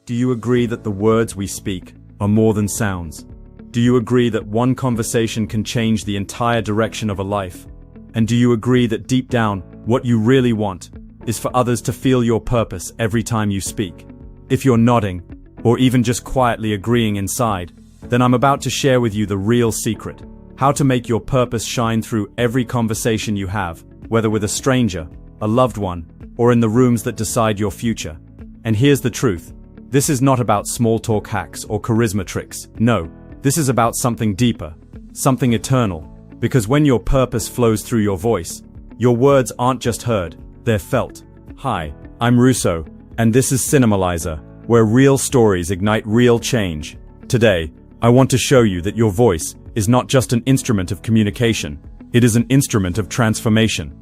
Do you agree that the words we speak are more than sounds? Do you agree that one conversation can change the entire direction of a life? And do you agree that deep down, what you really want is for others to feel your purpose every time you speak? If you're nodding, or even just quietly agreeing inside, then I'm about to share with you the real secret: how to make your purpose shine through every conversation you have, whether with a stranger, a loved one, or in the rooms that decide your future. And here's the truth: this is not about small talk hacks or charisma tricks. No, this is about something deeper, something eternal. Because when your purpose flows through your voice, your words aren't just heard, they're felt. Hi, I'm Russo, and this is Cinemalizer, where real stories ignite real change. Today, I want to show you that your voice is not just an instrument of communication, it is an instrument of transformation.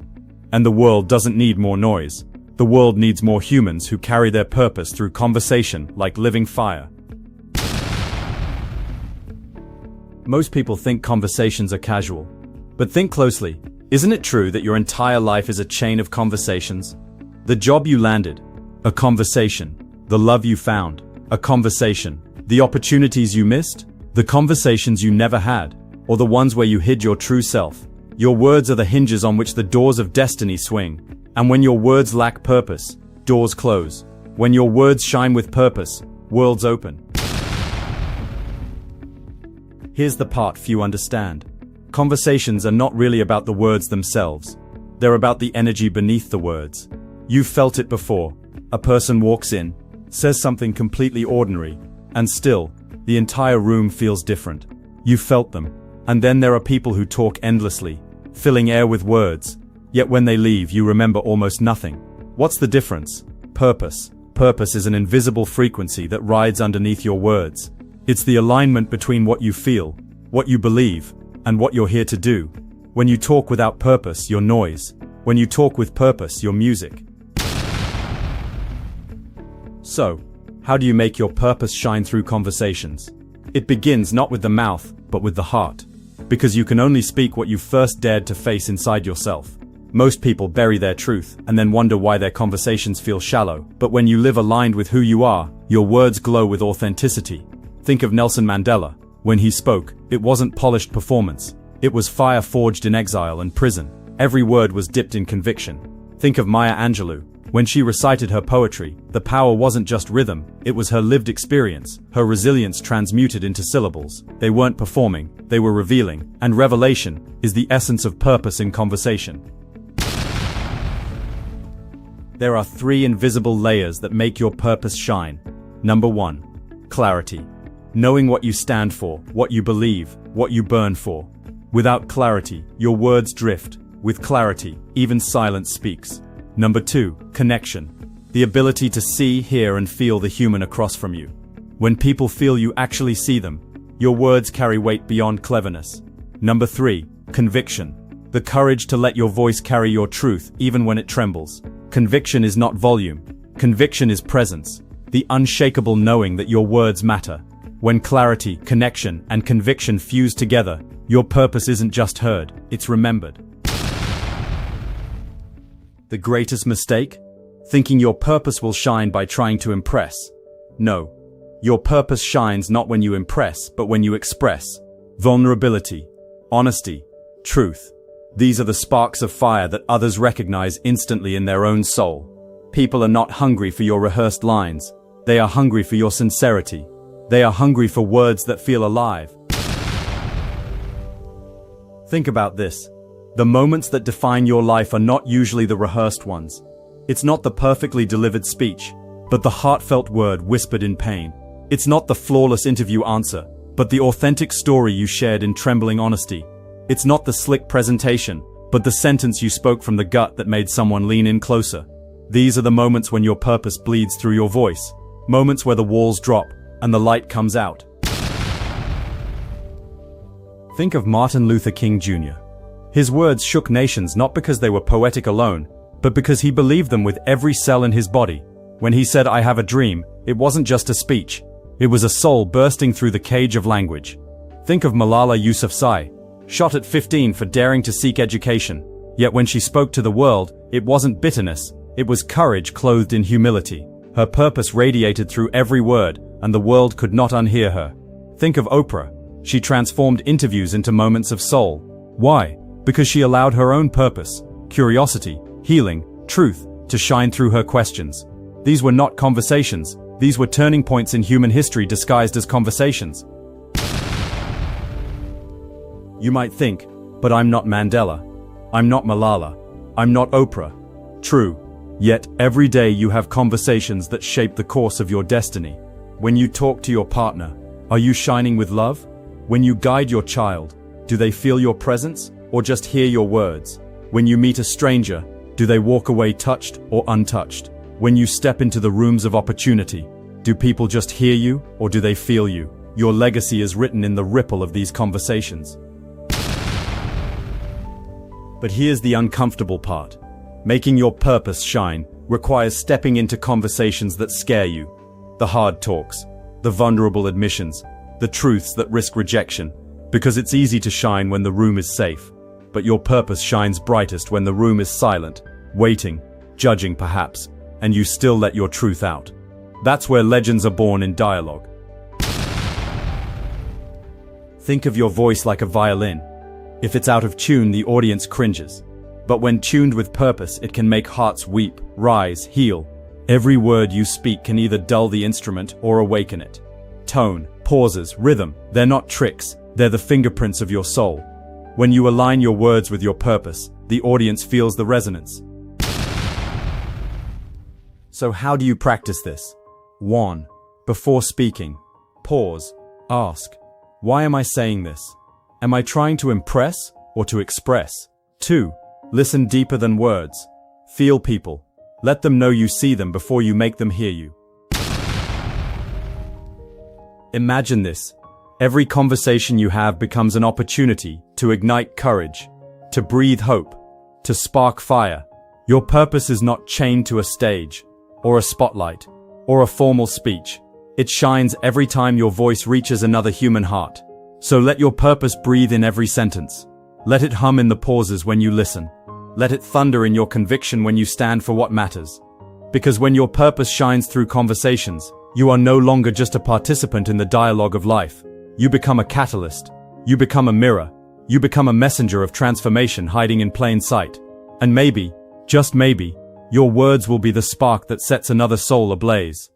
And the world doesn't need more noise. The world needs more humans who carry their purpose through conversation like living fire. Most people think conversations are casual. But think closely. Isn't it true that your entire life is a chain of conversations? The job you landed, a conversation. The love you found, a conversation. The opportunities you missed, the conversations you never had, or the ones where you hid your true self. Your words are the hinges on which the doors of destiny swing. And when your words lack purpose, doors close. When your words shine with purpose, worlds open. Here's the part few understand. Conversations are not really about the words themselves. They're about the energy beneath the words. You've felt it before. A person walks in, says something completely ordinary, and still, the entire room feels different. You've felt them. And then there are people who talk endlessly, filling air with words. Yet when they leave, you remember almost nothing. What's the difference? Purpose. Purpose is an invisible frequency that rides underneath your words. It's the alignment between what you feel, what you believe, and what you're here to do. When you talk without purpose, you're noise. When you talk with purpose, you're music. So, how do you make your purpose shine through conversations? It begins not with the mouth, but with the heart. Because you can only speak what you first dared to face inside yourself. Most people bury their truth and then wonder why their conversations feel shallow. But when you live aligned with who you are, your words glow with authenticity. Think of Nelson Mandela. When he spoke, it wasn't polished performance. It was fire forged in exile and prison. Every word was dipped in conviction. Think of Maya Angelou. When she recited her poetry, the power wasn't just rhythm, it was her lived experience, her resilience transmuted into syllables. They weren't performing, they were revealing, and revelation is the essence of purpose in conversation. There are 3 invisible layers that make your purpose shine. Number 1. Clarity. Knowing what you stand for, what you believe, what you burn for. Without clarity, your words drift. With clarity, even silence speaks. Number 2. Connection. The ability to see, hear, and feel the human across from you. When people feel you actually see them, your words carry weight beyond cleverness. Number 3. Conviction. The courage to let your voice carry your truth even when it trembles. Conviction is not volume. Conviction is presence. The unshakable knowing that your words matter. When clarity, connection, and conviction fuse together, your purpose isn't just heard, it's remembered. The greatest mistake? Thinking your purpose will shine by trying to impress. No. Your purpose shines not when you impress, but when you express. Vulnerability, honesty, truth. These are the sparks of fire that others recognize instantly in their own soul. People are not hungry for your rehearsed lines. They are hungry for your sincerity. They are hungry for words that feel alive. Think about this. The moments that define your life are not usually the rehearsed ones. It's not the perfectly delivered speech, but the heartfelt word whispered in pain. It's not the flawless interview answer, but the authentic story you shared in trembling honesty. It's not the slick presentation, but the sentence you spoke from the gut that made someone lean in closer. These are the moments when your purpose bleeds through your voice. Moments where the walls drop and the light comes out. Think of Martin Luther King Jr. His words shook nations not because they were poetic alone, but because he believed them with every cell in his body. When he said, "I have a dream," it wasn't just a speech. It was a soul bursting through the cage of language. Think of Malala Yousafzai, shot at 15 for daring to seek education. Yet when she spoke to the world, it wasn't bitterness, it was courage clothed in humility. Her purpose radiated through every word, and the world could not unhear her. Think of Oprah. She transformed interviews into moments of soul. Why? Because she allowed her own purpose, curiosity, healing, truth, to shine through her questions. These were not conversations. These were turning points in human history disguised as conversations. You might think, but I'm not Mandela. I'm not Malala. I'm not Oprah. True. Yet, every day you have conversations that shape the course of your destiny. When you talk to your partner, are you shining with love? When you guide your child, do they feel your presence or just hear your words? When you meet a stranger, do they walk away touched or untouched? When you step into the rooms of opportunity, do people just hear you or do they feel you? Your legacy is written in the ripple of these conversations. But here's the uncomfortable part. Making your purpose shine requires stepping into conversations that scare you. The hard talks, the vulnerable admissions, the truths that risk rejection. Because it's easy to shine when the room is safe. But your purpose shines brightest when the room is silent, waiting, judging perhaps, and you still let your truth out. That's where legends are born in dialogue. Think of your voice like a violin. If it's out of tune, the audience cringes. But when tuned with purpose, it can make hearts weep, rise, heal. Every word you speak can either dull the instrument or awaken it. Tone, pauses, rhythm, they're not tricks, they're the fingerprints of your soul. When you align your words with your purpose, the audience feels the resonance. So how do you practice this? 1. Before speaking, pause, ask, why am I saying this? Am I trying to impress or to express? 2. Listen deeper than words. Feel people. Let them know you see them before you make them hear you. Imagine this. Every conversation you have becomes an opportunity to ignite courage, to breathe hope, to spark fire. Your purpose is not chained to a stage, or a spotlight, or a formal speech. It shines every time your voice reaches another human heart. So let your purpose breathe in every sentence. Let it hum in the pauses when you listen. Let it thunder in your conviction when you stand for what matters. Because when your purpose shines through conversations, you are no longer just a participant in the dialogue of life. You become a catalyst. You become a mirror. You become a messenger of transformation hiding in plain sight. And maybe, just maybe, your words will be the spark that sets another soul ablaze.